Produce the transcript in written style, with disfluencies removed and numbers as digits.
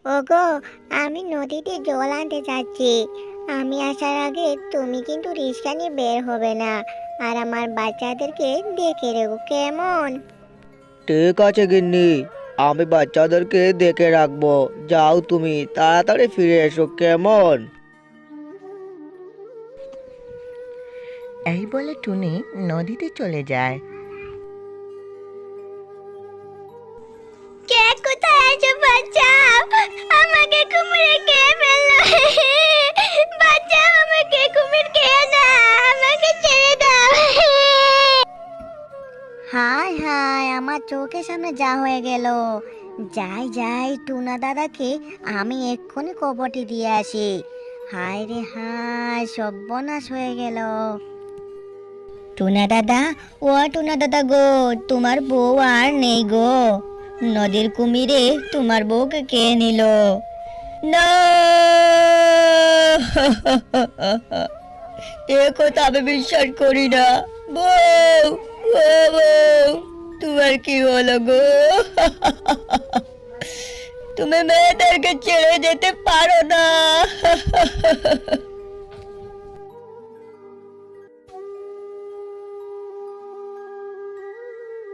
ওগো, আমি নদীতে জল আনতে যাচ্ছি। আমি আসার আগে তুমি কিন্তু রিক্সা নিয়ে বের হবে না। আর আমার বাচ্চাদেরকে দেখে রেখো, কেমন? ঠিক আছে গিন্নি, আমি বাচ্চাদেরকে দেখে রাখবো। যাও, তুমি তাড়াতাড়ি ফিরে এসো, কেমন? এই বলে টুনি নদীতে চলে যায়। কে কোথায় আছো? বাঁচাও, আমাকে কুমিরে খেয়ে ফেললো। বাঁচাও আমাকে, কুমির খেয়ে না, আমাকে ছেড়ে দাও। হায় হায়, আমার চোখের সামনে যা হয়ে গেল। যাই যাই, টুনা দাদাকে আমি এক্ষুনি কবরটি দিয়ে আসি। হায় রে হায়, সর্বনাশ হয়ে গেল। টুনা দাদা, ও টুনা দাদা গো, তোমার বউ আর নেই গো। নদীর কুমিরে তোমার বউকে খেয়ে নিল। না, এ কথা আমি বিশ্বাস করি না। বউ, ও বউ, তোমার কি হলো গো? তুমি মেয়েদেরকে ছেড়ে যেতে পারো না।